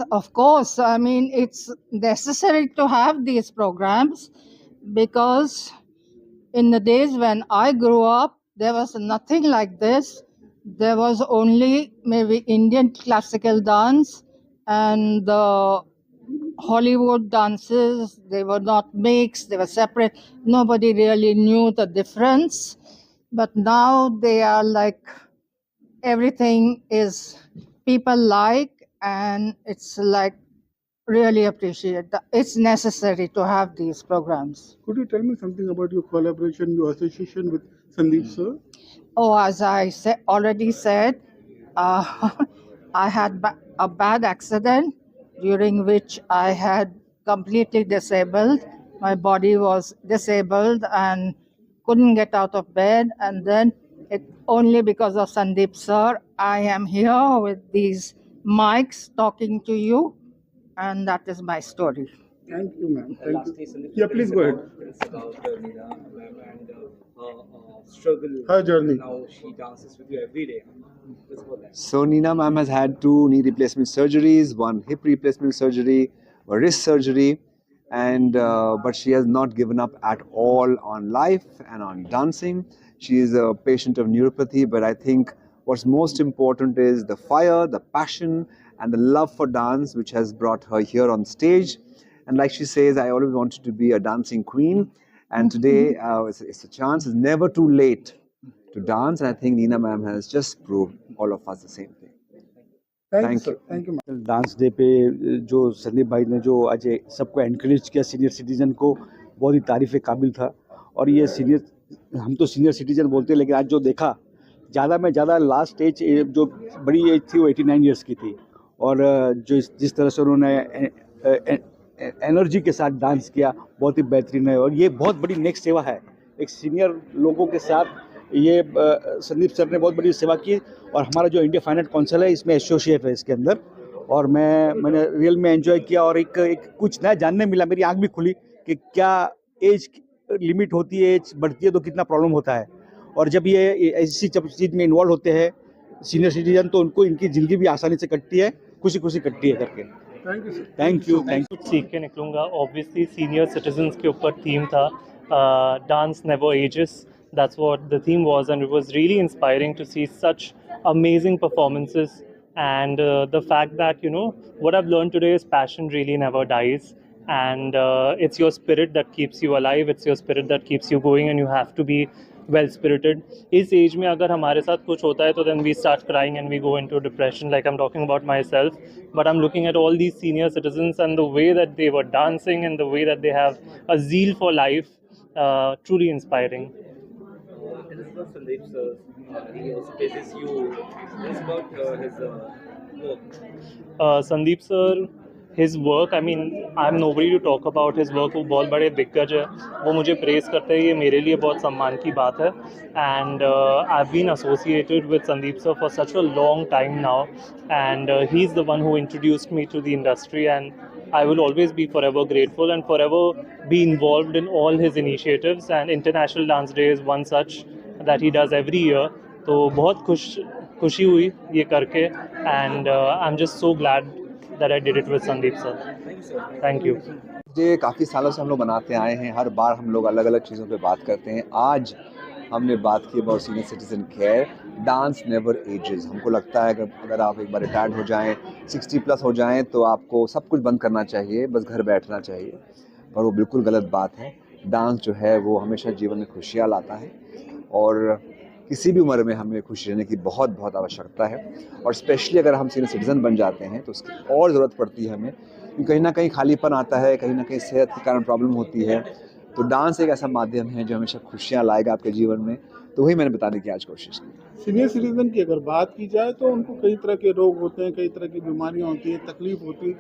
Yes, of course. I mean, it's necessary to have these programs because in the days when I grew up, there was nothing like this. There was only maybe Indian classical dance and the Hollywood dances. They were not mixed, they were separate. Nobody really knew the difference. But now they are like everything is people like, and it's like really appreciate that it's necessary to have these programs. Could you tell me something about your collaboration, your association with Sandeep sir? Oh, as I already said, uh, I had a bad accident during which I had completely disabled. My body was disabled and couldn't get out of bed. And then it only because of Sandeep sir, I am here with these mics talking to you. And that is my story. Thank you, ma'am. Thank you. Yeah, please go ahead. It's about Neera ma'am and struggle. Her journey. Now she dances with you every day. Let's go there. So Neera ma'am has had 2 knee replacement surgeries, 1 hip replacement surgery, a wrist surgery, and but she has not given up at all on life and on dancing. She is a patient of neuropathy, but I think what's most important is the fire, the passion, and the love for dance, which has brought her here on stage. And like she says, I always wanted to be a dancing queen, and today it's a chance. It's never too late to dance, and I think Neera ma'am has just proved all of us the same thing. Thank you, Thank sir. you. Thank you, ma'am. Dance day पे जो संदीप भाई ने जो आज सबको encourage किया, senior citizen को, बहुत ही तारीफ़ काबिल था। और ये सीनियर, हम तो सीनियर सिटीजन बोलते हैं, लेकिन आज जो देखा, ज़्यादा में ज़्यादा लास्ट एज जो बड़ी एज थी वो 89 ईयर्स की थी। और जो जिस तरह से उन्होंने एनर्जी के साथ डांस किया, बहुत ही बेहतरीन है। और ये बहुत बड़ी नेक्स्ट सेवा है, एक सीनियर लोगों के साथ ये संदीप सर ने बहुत बड़ी सेवा की। और हमारा जो इंडिया फाइनेंस काउंसिल है, इसमें एसोसिएट है इसके अंदर, और मैंने रियल में एंजॉय किया। और एक कुछ नया जानने मिला, मेरी आंख भी खुली कि क्या एज लिमिट होती है, एज बढ़ती है तो कितना प्रॉब्लम होता है। और जब ये ऐसी चीज़ में इन्वॉल्व होते हैं सीनियर सिटीजन, तो उनको इनकी ज़िंदगी भी आसानी से कटती है, खुशी खुशी कटती है करके। Thank you, sir. Thank you, thank you. कुछ सीख के निकलूंगा। ऑब्वियसली सीनियर सिटीजन्स के ऊपर थीम था, dance never ages, that's what the theme was, and it was really inspiring to see such amazing performances, and the fact that, you know, what I've learned today is passion really never dies, and it's your spirit that keeps you alive, it's your spirit that keeps you going, and you have to be well spirited. इस as में अगर हमारे साथ कुछ होता है तो then we start crying and we go into depression, like I'm talking about myself. But I'm looking at all these senior citizens and the way that they were dancing and the way that they have a zeal for life, truly inspiring. This is about Sandeep sir. He also praises you. This is about his work. Sandeep sir, his work, I mean, I'm nobody to talk about his work. वो बहुत बड़े दिग्गज है, वो मुझे press करते हैं, ये मेरे लिए बहुत सम्मान की बात है। And I've been associated with Sandeep sir for such a long time now, and he's the one who introduced me to the industry, and I will always be forever grateful and forever be involved in all his initiatives, and International Dance Day is one such that he does every year. तो बहुत खुशी हुई ये करके, and I'm just so glad that I did it with Sandeep sir. Thank you. ये काफ़ी सालों से हम लोग बनाते आए हैं, हर बार हम लोग अलग अलग चीज़ों पे बात करते हैं। आज हमने बात की about senior citizen care, dance never ages. हमको लगता है कि अगर आप एक बार रिटायर्ड हो जाएं, 60+ हो जाएं, तो आपको सब कुछ बंद करना चाहिए, बस घर बैठना चाहिए, पर वो बिल्कुल गलत बात है। डांस जो है वो हमेशा जीवन में खुशियाँ लाता है, और किसी भी उम्र में हमें खुश रहने की बहुत बहुत आवश्यकता है। और स्पेशली अगर हम सीनियर सिटीज़न बन जाते हैं तो उसकी और ज़रूरत पड़ती है हमें, क्योंकि कहीं ना कहीं खालीपन आता है, कहीं ना कहीं सेहत के कारण प्रॉब्लम होती है। तो डांस एक ऐसा माध्यम है जो हमेशा खुशियाँ लाएगा आपके जीवन में, तो वही मैंने बताने की आज कोशिश की। सीनियर सिटीजन की अगर बात की जाए तो उनको कई तरह के रोग होते हैं, कई तरह की बीमारियां होती हैं, तकलीफ होती है,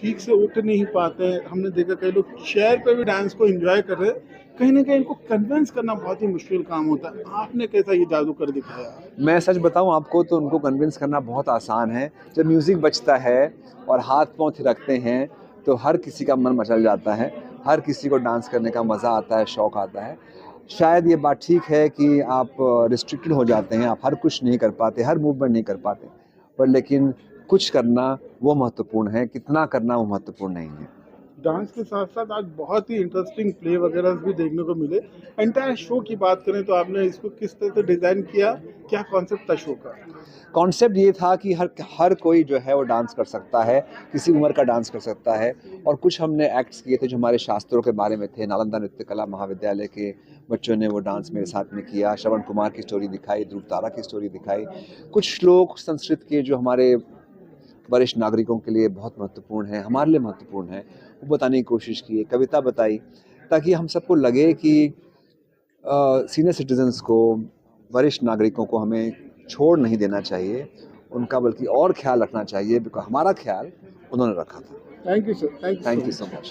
ठीक से उठ नहीं पाते हैं। हमने देखा कई लोग चेयर पे भी डांस को एंजॉय कर रहे हैं, कहीं ना कहीं इनको कन्विंस करना बहुत ही मुश्किल काम होता है। आपने कैसा ये जादू कर दिखाया? मैं सच बताऊं आपको तो उनको कन्विंस करना बहुत आसान है। जब म्यूज़िक बजता है और हाथ पाँव थिरकते हैं तो हर किसी का मन मचल जाता है, हर किसी को डांस करने का मज़ा आता है, शौक़ आता है। शायद ये बात ठीक है कि आप रिस्ट्रिक्टेड हो जाते हैं, आप हर कुछ नहीं कर पाते, हर मूवमेंट नहीं कर पाते, पर लेकिन कुछ करना वो महत्वपूर्ण है, कितना करना वो महत्वपूर्ण नहीं है। डांस के साथ साथ आज बहुत ही इंटरेस्टिंग प्ले वगैरह भी देखने को मिले। एंटायर शो की बात करें तो आपने इसको किस तरह से डिज़ाइन किया, क्या कॉन्सेप्ट था शो का? कॉन्सेप्ट ये था कि हर कोई जो है वो डांस कर सकता है, किसी उम्र का डांस कर सकता है। और कुछ हमने एक्ट्स किए थे जो हमारे शास्त्रों के बारे में थे। नालंदा नृत्य कला महाविद्यालय के बच्चों ने वो डांस मेरे साथ में किया। श्रवण कुमार की स्टोरी दिखाई, ध्रुव तारा की स्टोरी दिखाई। कुछ श्लोक संस्कृत के जो हमारे वरिष्ठ नागरिकों के लिए बहुत महत्वपूर्ण है, हमारे लिए महत्वपूर्ण है, वो बताने की कोशिश की। कविता बताई ताकि हम सबको लगे कि सीनियर सिटीजन्स को, वरिष्ठ नागरिकों को हमें छोड़ नहीं देना चाहिए, उनका बल्कि और ख्याल रखना चाहिए, बिकॉज हमारा ख्याल उन्होंने रखा था। Thank you sir, thank you so much.